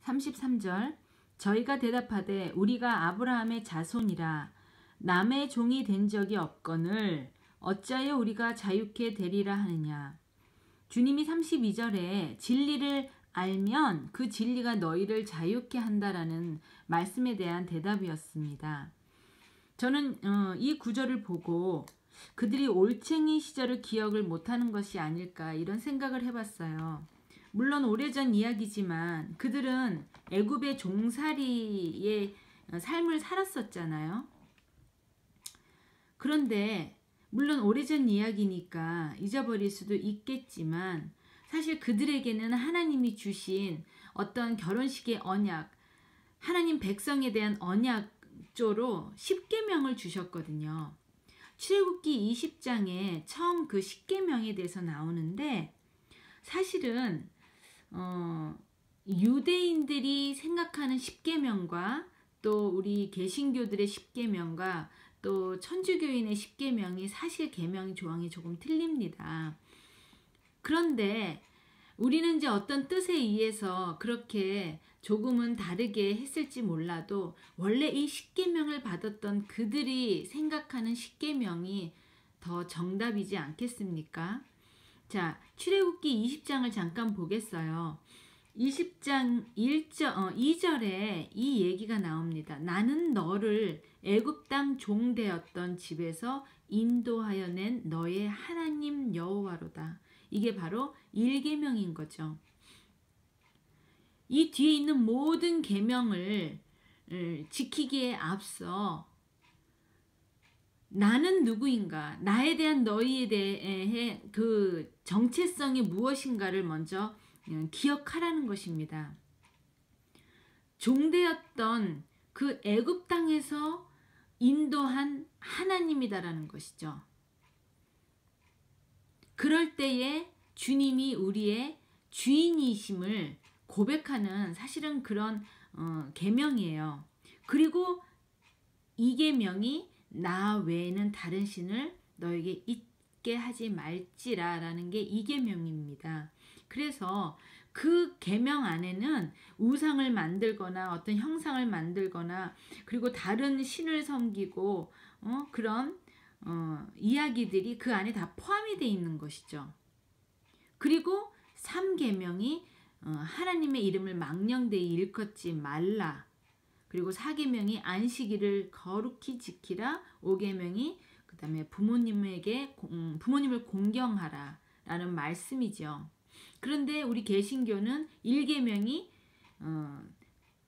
33절 저희가 대답하되 우리가 아브라함의 자손이라 남의 종이 된 적이 없거늘 어찌하여 우리가 자유케 되리라 하느냐. 주님이 32절에 진리를 알면 그 진리가 너희를 자유케 한다라는 말씀에 대한 대답이었습니다. 저는 이 구절을 보고 그들이 올챙이 시절을 기억을 못하는 것이 아닐까 이런 생각을 해봤어요. 물론 오래전 이야기지만 그들은 애굽의 종살이의 삶을 살았었잖아요. 그런데 물론 오래전 이야기니까 잊어버릴 수도 있겠지만 사실 그들에게는 하나님이 주신 어떤 결혼식의 언약, 하나님 백성에 대한 언약조로 10계명을 주셨거든요. 출애굽기 20장에 처음 그 10계명에 대해서 나오는데 사실은 유대인들이 생각하는 10계명과 또 우리 개신교들의 10계명과 또 천주교인의 10계명이 사실 계명 조항이 조금 틀립니다. 그런데 우리는 이제 어떤 뜻에 의해서 그렇게 조금은 다르게 했을지 몰라도 원래 이 10계명을 받았던 그들이 생각하는 10계명이 더 정답이지 않겠습니까? 자, 출애굽기 20장을 잠깐 보겠어요. 20장 2절에 이 얘기가 나옵니다. 나는 너를 애굽 땅 종되었던 집에서 인도하여 낸 너의 하나님 여호와로다. 이게 바로 1계명인 거죠. 이 뒤에 있는 모든 계명을 지키기에 앞서 나는 누구인가, 나에 대한 너희에 대해 그 정체성이 무엇인가를 먼저 기억하라는 것입니다. 종되었던 그 애굽 땅에서 인도한 하나님이다라는 것이죠. 그럴 때에 주님이 우리의 주인이심을 고백하는 사실은 그런 계명이에요. 그리고 이 계명이 나 외에는 다른 신을 너에게 있게 하지 말지라 라는 게 이 계명입니다. 그래서 그 계명 안에는 우상을 만들거나 어떤 형상을 만들거나 그리고 다른 신을 섬기고 그런 이야기들이 그 안에 다 포함이 되어 있는 것이죠. 그리고 3계명이 하나님의 이름을 망령되이 일컫지 말라. 그리고 4계명이 안식일을 거룩히 지키라. 5계명이 그 다음에 부모님을 공경하라 라는 말씀이죠. 그런데 우리 개신교는 1계명이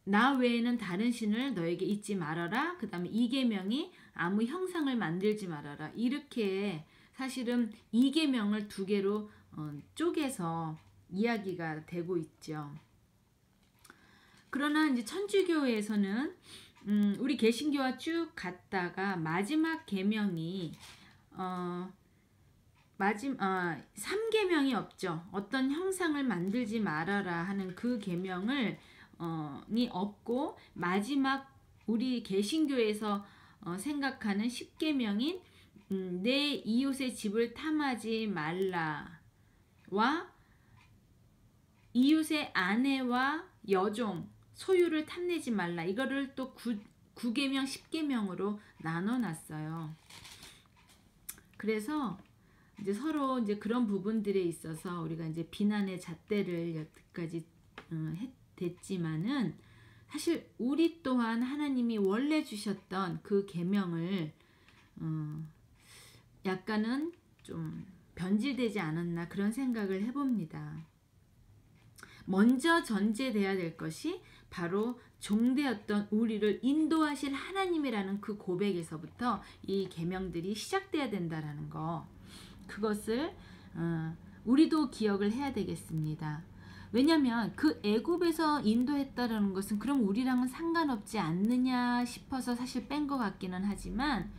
나 외에는 다른 신을 너에게 잊지 말아라. 그 다음에 2계명이 아무 형상을 만들지 말아라. 이렇게 사실은 2계명을 두 개로 쪼개서 이야기가 되고 있죠. 그러나 이제 천주교에서는 우리 개신교와 쭉 갔다가 마지막 계명이 3계명이 없죠. 어떤 형상을 만들지 말아라 하는 그 계명을 이 없고 마지막 우리 개신교에서 생각하는 10계명인 내 이웃의 집을 탐하지 말라와 이웃의 아내와 여종 소유를 탐내지 말라. 이거를 또 9계명 10계명으로 나눠 놨어요. 그래서 이제 서로 이제 그런 부분들에 있어서 우리가 이제 비난의 잣대를 여태까지 됐지만은 사실 우리 또한 하나님이 원래 주셨던 그 계명을 약간은 좀 변질되지 않았나 그런 생각을 해봅니다. 먼저 전제돼야 될 것이 바로 종되었던 우리를 인도하실 하나님이라는 그 고백에서부터 이 계명들이 시작돼야 된다라는 거, 그것을 우리도 기억을 해야 되겠습니다. 왜냐하면 그 애굽에서 인도했다라는 것은 그럼 우리랑은 상관없지 않느냐 싶어서 사실 뺀 것 같기는 하지만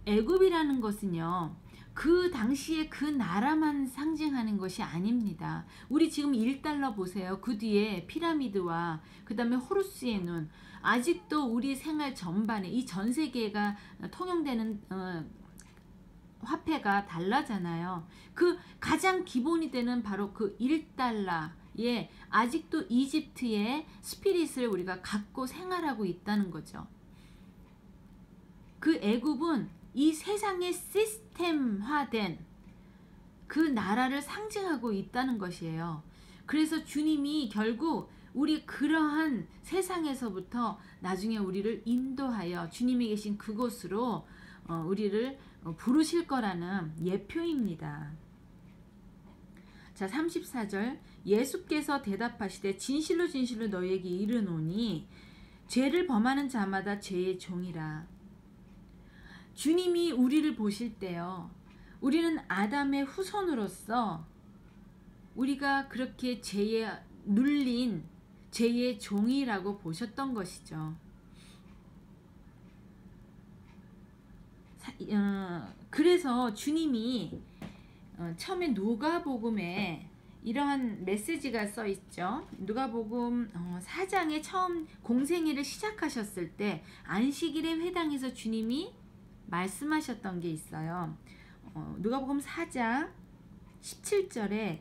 애굽이라는 것은요 그 당시에 그 나라만 상징하는 것이 아닙니다. 우리 지금 1달러 보세요. 그 뒤에 피라미드와 그 다음에 호루스의 눈, 아직도 우리 생활 전반에 이 전 세계가 통용되는 화폐가 달라잖아요. 그 가장 기본이 되는 바로 그 1달러 아직도 이집트의 스피릿을 우리가 갖고 생활하고 있다는 거죠. 그 애굽은 이 세상의 시스템화된 그 나라를 상징하고 있다는 것이에요. 그래서 주님이 결국 우리 그러한 세상에서부터 나중에 우리를 인도하여 주님이 계신 그곳으로 우리를 부르실 거라는 예표입니다. 자, 34절 예수께서 대답하시되 진실로 진실로 너희에게 이르노니 죄를 범하는 자마다 죄의 종이라. 주님이 우리를 보실 때요, 우리는 아담의 후손으로서 우리가 그렇게 죄에 눌린 죄의 종이라고 보셨던 것이죠. 그래서 주님이 처음에 누가복음에 이러한 메시지가 써 있죠. 누가복음 4장에 처음 공생애를 시작하셨을 때 안식일에 회당에서 주님이 말씀하셨던 게 있어요. 누가복음 4장 17절에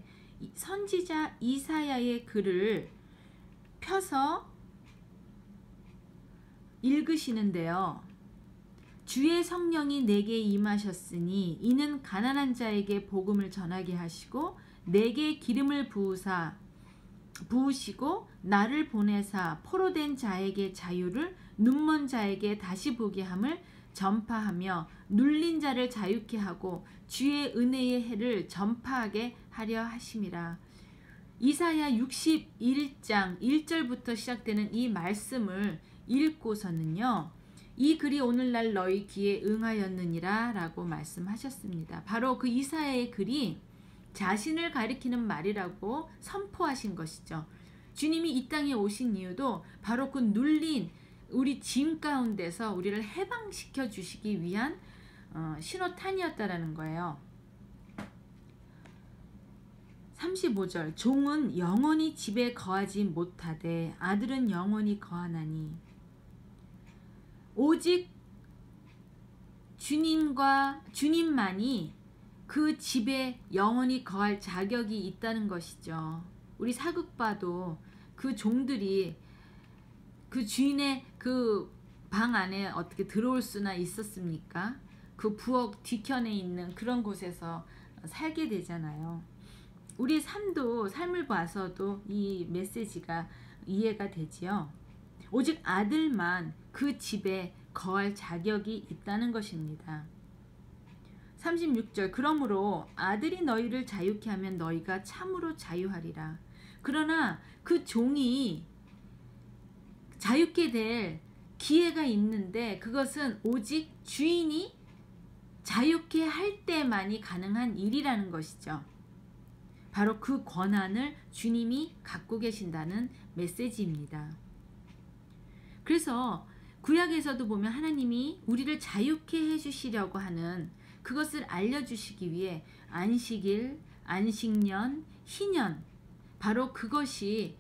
선지자 이사야의 글을 펴서 읽으시는데요. 주의 성령이 내게 임하셨으니 이는 가난한 자에게 복음을 전하게 하시고 내게 기름을 부으시고 나를 보내사 포로된 자에게 자유를 눈먼 자에게 다시 보게 함을 전파하며 눌린 자를 자유케 하고 주의 은혜의 해를 전파하게 하려 하심이라. 이사야 61장 1절부터 시작되는 이 말씀을 읽고서는요, 이 글이 오늘날 너희 귀에 응하였느니라 라고 말씀하셨습니다. 바로 그 이사야의 글이 자신을 가리키는 말이라고 선포하신 것이죠. 주님이 이 땅에 오신 이유도 바로 그 눌린 우리 짐 가운데서 우리를 해방시켜 주시기 위한 신호탄이었다라는 거예요. 35절 종은 영원히 집에 거하지 못하되 아들은 영원히 거하나니. 오직 주님만이 그 집에 영원히 거할 자격이 있다는 것이죠. 우리 사극봐도 그 종들이 그 주인의 그 방 안에 어떻게 들어올 수나 있었습니까? 그 부엌 뒤편에 있는 그런 곳에서 살게 되잖아요. 우리 삶을 봐서도 이 메시지가 이해가 되지요. 오직 아들만 그 집에 거할 자격이 있다는 것입니다. 36절 그러므로 아들이 너희를 자유케 하면 너희가 참으로 자유하리라. 그러나 그 종이 자유케 될 기회가 있는데 그것은 오직 주인이 자유케 할 때만이 가능한 일이라는 것이죠. 바로 그 권한을 주님이 갖고 계신다는 메시지입니다. 그래서 구약에서도 보면 하나님이 우리를 자유케 해주시려고 하는 그것을 알려주시기 위해 안식일, 안식년, 희년, 바로 그것이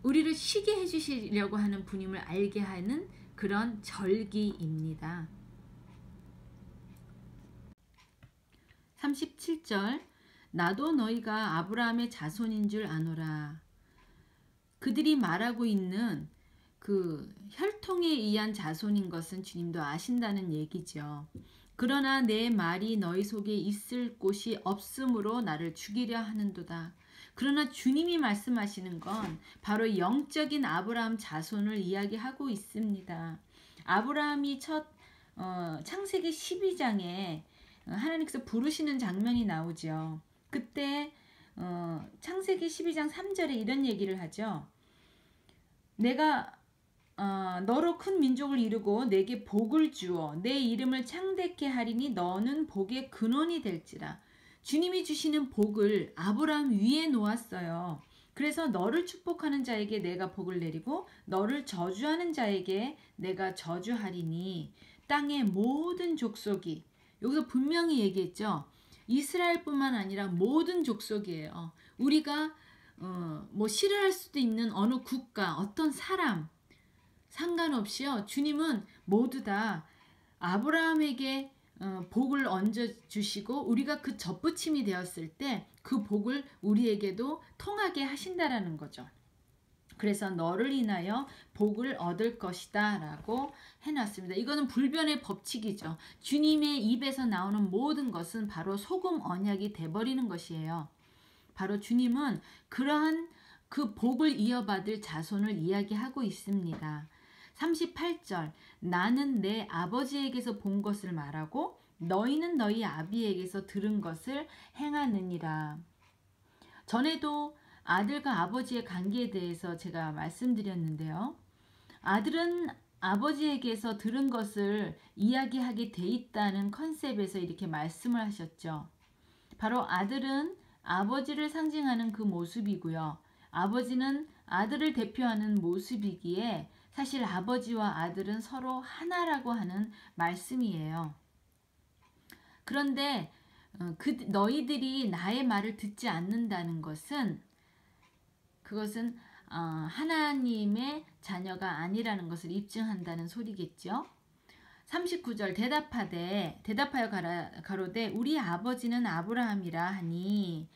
우리를 쉬게 해주시려고 하는 분임을 알게 하는 그런 절기입니다. 37절 나도 너희가 아브라함의 자손인 줄 아노라. 그들이 말하고 있는 그 혈통에 의한 자손인 것은 주님도 아신다는 얘기죠. 그러나 내 말이 너희 속에 있을 곳이 없으므로 나를 죽이려 하는도다. 그러나 주님이 말씀하시는 건 바로 영적인 아브라함 자손을 이야기하고 있습니다. 아브라함이 첫 창세기 12장에 하나님께서 부르시는 장면이 나오죠. 그때 창세기 12장 3절에 이런 얘기를 하죠. 내가 너로 큰 민족을 이루고 내게 복을 주어 내 이름을 창대케 하리니 너는 복의 근원이 될지라. 주님이 주시는 복을 아브라함 위에 놓았어요. 그래서 너를 축복하는 자에게 내가 복을 내리고 너를 저주하는 자에게 내가 저주하리니 땅의 모든 족속이, 여기서 분명히 얘기했죠. 이스라엘뿐만 아니라 모든 족속이에요. 우리가 뭐 싫어할 수도 있는 어느 국가, 어떤 사람 상관없이요. 주님은 모두 다 아브라함에게 복을 얹어 주시고 우리가 그 접붙임이 되었을 때 그 복을 우리에게도 통하게 하신다라는 거죠. 그래서 너를 인하여 복을 얻을 것이다 라고 해놨습니다. 이거는 불변의 법칙이죠. 주님의 입에서 나오는 모든 것은 바로 소금 언약이 돼버리는 것이에요. 바로 주님은 그러한 그 복을 이어받을 자손을 이야기하고 있습니다. 38절 나는 내 아버지에게서 본 것을 말하고 너희는 너희 아비에게서 들은 것을 행하느니라. 전에도 아들과 아버지의 관계에 대해서 제가 말씀드렸는데요. 아들은 아버지에게서 들은 것을 이야기하게 돼 있다는 컨셉에서 이렇게 말씀을 하셨죠. 바로 아들은 아버지를 상징하는 그 모습이고요. 아버지는 아들을 대표하는 모습이기에 사실 아버지와 아들은 서로 하나라고 하는 말씀이에요. 그런데 너희들이 나의 말을 듣지 않는다는 것은 그것은 하나님의 자녀가 아니라는 것을 입증한다는 소리겠죠. 39절 대답하여 가로되 우리 아버지는 아브라함이라 하니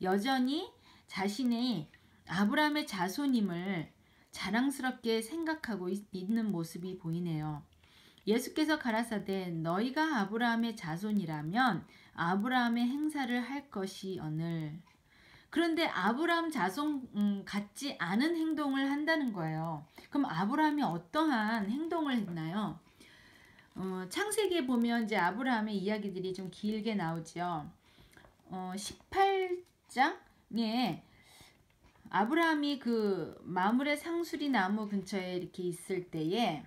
여전히 자신의 아브라함의 자손임을 자랑스럽게 생각하고 있는 모습이 보이네요. 예수께서 가라사대 너희가 아브라함의 자손이라면 아브라함의 행사를 할 것이오늘. 그런데 아브라함 자손 같지 않은 행동을 한다는 거예요. 그럼 아브라함이 어떠한 행동을 했나요? 창세기에 보면 이제 아브라함의 이야기들이 좀 길게 나오죠. 18장에 아브라함이 그 마므레 상수리 나무 근처에 이렇게 있을 때에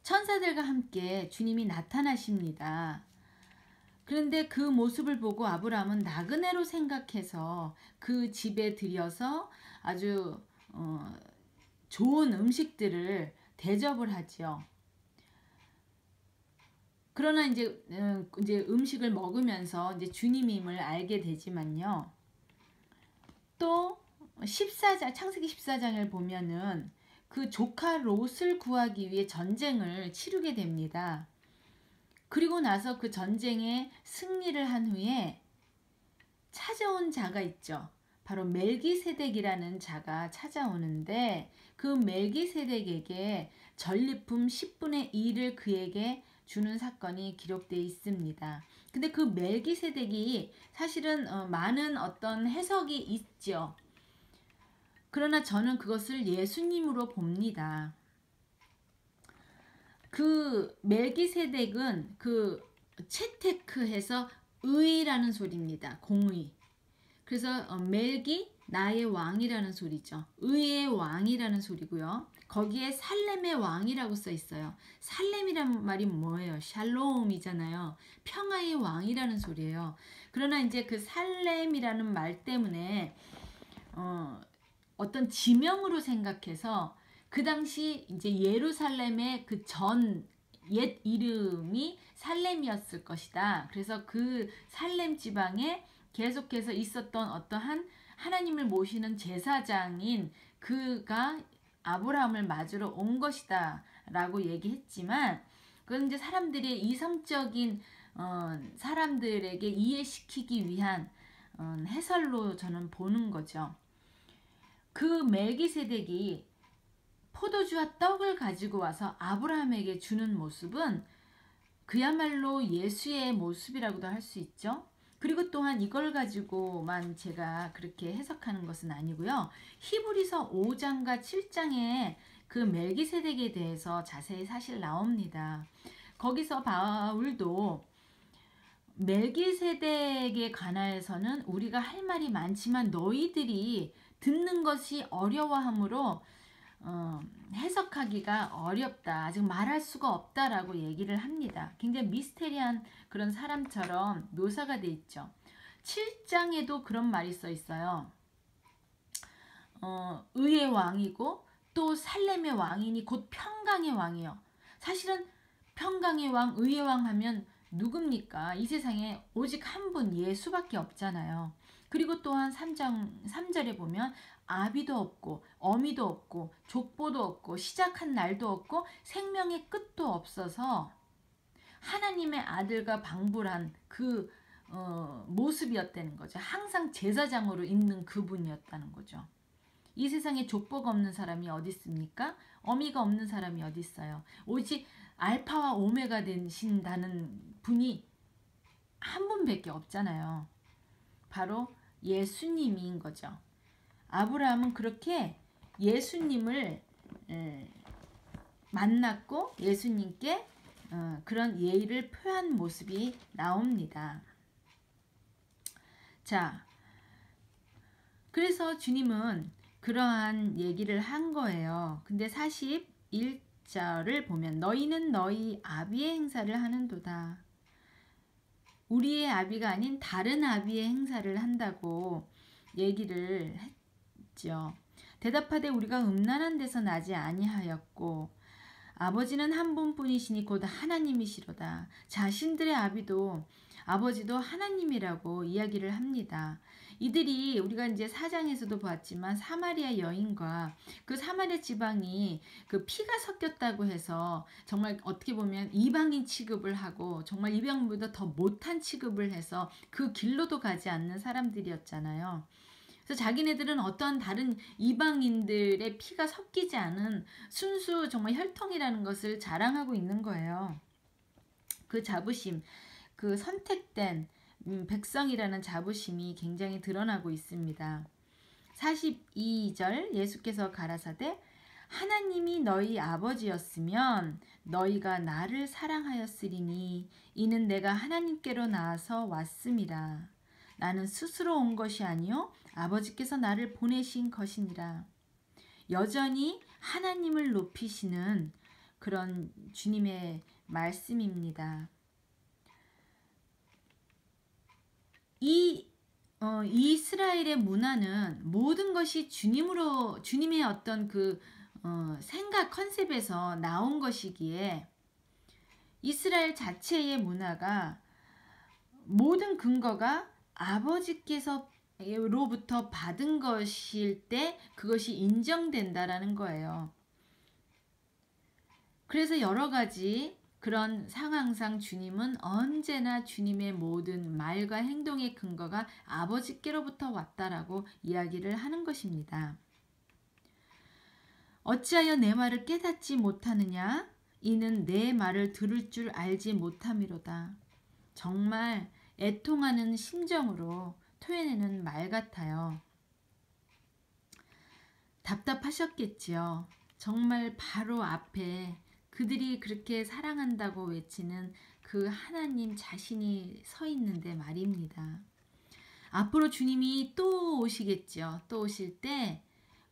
천사들과 함께 주님이 나타나십니다. 그런데 그 모습을 보고 아브라함은 나그네로 생각해서 그 집에 들여서 아주 좋은 음식들을 대접을 하죠. 그러나 이제 음식을 먹으면서 이제 주님임을 알게 되지만요. 또 14장 창세기 14장을 보면은 그 조카 롯을 구하기 위해 전쟁을 치르게 됩니다. 그리고 나서 그 전쟁에 승리를 한 후에 찾아온 자가 있죠. 바로 멜기세덱이라는 자가 찾아오는데 그 멜기세덱에게 전리품 10분의 1을 그에게 주는 사건이 기록되어 있습니다. 근데 그 멜기세덱이 사실은 많은 어떤 해석이 있죠. 그러나 저는 그것을 예수님으로 봅니다. 그 멜기세덱은 그 채테크해서 의라는 소리입니다. 공의. 그래서 멜기 나의 왕이라는 소리죠. 의의 왕이라는 소리고요. 거기에 살렘의 왕이라고 써 있어요. 살렘이란 말이 뭐예요? 샬롬이잖아요. 평화의 왕이라는 소리예요. 그러나 이제 그 살렘이라는 말 때문에 어떤 지명으로 생각해서 그 당시 이제 예루살렘의 그 전 옛 이름이 살렘이었을 것이다. 그래서 그 살렘 지방에 계속해서 있었던 어떠한 하나님을 모시는 제사장인 그가 아브라함을 맞으러 온 것이다 라고 얘기했지만 그건 이제 사람들의 이성적인 사람들에게 이해시키기 위한 해설로 저는 보는 거죠. 그 멜기세덱이 포도주와 떡을 가지고 와서 아브라함에게 주는 모습은 그야말로 예수의 모습이라고도 할 수 있죠. 그리고 또한 이걸 가지고만 제가 그렇게 해석하는 것은 아니고요. 히브리서 5장과 7장에 그 멜기세덱에 대해서 자세히 사실 나옵니다. 거기서 바울도 멜기세덱에 관하여서는 우리가 할 말이 많지만 너희들이 듣는 것이 어려워하므로 해석하기가 어렵다. 아직 말할 수가 없다라고 얘기를 합니다. 굉장히 미스테리한 그런 사람처럼 묘사가 돼 있죠. 7장에도 그런 말이 써 있어요. 의의 왕이고 또 살렘의 왕이니 곧 평강의 왕이요. 사실은 평강의 왕, 의의 왕 하면 누굽니까? 이 세상에 오직 한 분 예수밖에 없잖아요. 그리고 또한 3절에 보면 아비도 없고 어미도 없고 족보도 없고 시작한 날도 없고 생명의 끝도 없어서 하나님의 아들과 방불한 그 모습이었다는 거죠. 항상 제사장으로 있는 그분이었다는 거죠. 이 세상에 족보가 없는 사람이 어디 있습니까? 어미가 없는 사람이 어디 있어요? 오직 알파와 오메가 되신다는 분이 한 분밖에 없잖아요. 바로 예수님인 거죠. 아브라함은 그렇게 예수님을 만났고 예수님께 그런 예의를 표한 모습이 나옵니다. 자, 그래서 주님은 그러한 얘기를 한 거예요. 근데 41절을 보면 너희는 너희 아비의 행사를 하는도다. 우리의 아비가 아닌 다른 아비의 행사를 한다고 얘기를 했죠. 대답하되 우리가 음란한 데서 나지 아니하였고 아버지는 한 분뿐이시니 곧 하나님이시로다. 자신들의 아버지도 하나님이라고 이야기를 합니다. 이들이 우리가 이제 4장에서도 봤지만 사마리아 여인과 그 사마리아 지방이 그 피가 섞였다고 해서 정말 어떻게 보면 이방인 취급을 하고 정말 이방인보다 더 못한 취급을 해서 그 길로도 가지 않는 사람들이었잖아요. 그래서 자기네들은 어떤 다른 이방인들의 피가 섞이지 않은 순수 정말 혈통이라는 것을 자랑하고 있는 거예요. 그 자부심, 그 선택된 백성이라는 자부심이 굉장히 드러나고 있습니다. 42절 예수께서 가라사대 하나님이 너희 아버지였으면 너희가 나를 사랑하였으리니 이는 내가 하나님께로 나아서 왔음이라. 나는 스스로 온 것이 아니요 아버지께서 나를 보내신 것이니라. 여전히 하나님을 높이시는 그런 주님의 말씀입니다. 이 이스라엘의 문화는 모든 것이 주님의 어떤 그 생각 컨셉에서 나온 것이기에 이스라엘 자체의 문화가 모든 근거가 아버지께서로부터 받은 것일 때 그것이 인정된다라는 거예요. 그래서 여러 가지 그런 상황상 주님은 언제나 주님의 모든 말과 행동의 근거가 아버지께로부터 왔다라고 이야기를 하는 것입니다. 어찌하여 내 말을 깨닫지 못하느냐? 이는 내 말을 들을 줄 알지 못함이로다. 정말 애통하는 심정으로 토해내는 말 같아요. 답답하셨겠지요. 정말 바로 앞에 그들이 그렇게 사랑한다고 외치는 그 하나님 자신이 서 있는데 말입니다. 앞으로 주님이 또 오시겠죠. 또 오실 때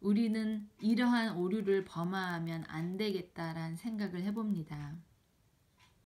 우리는 이러한 오류를 범하면 안 되겠다라는 생각을 해봅니다.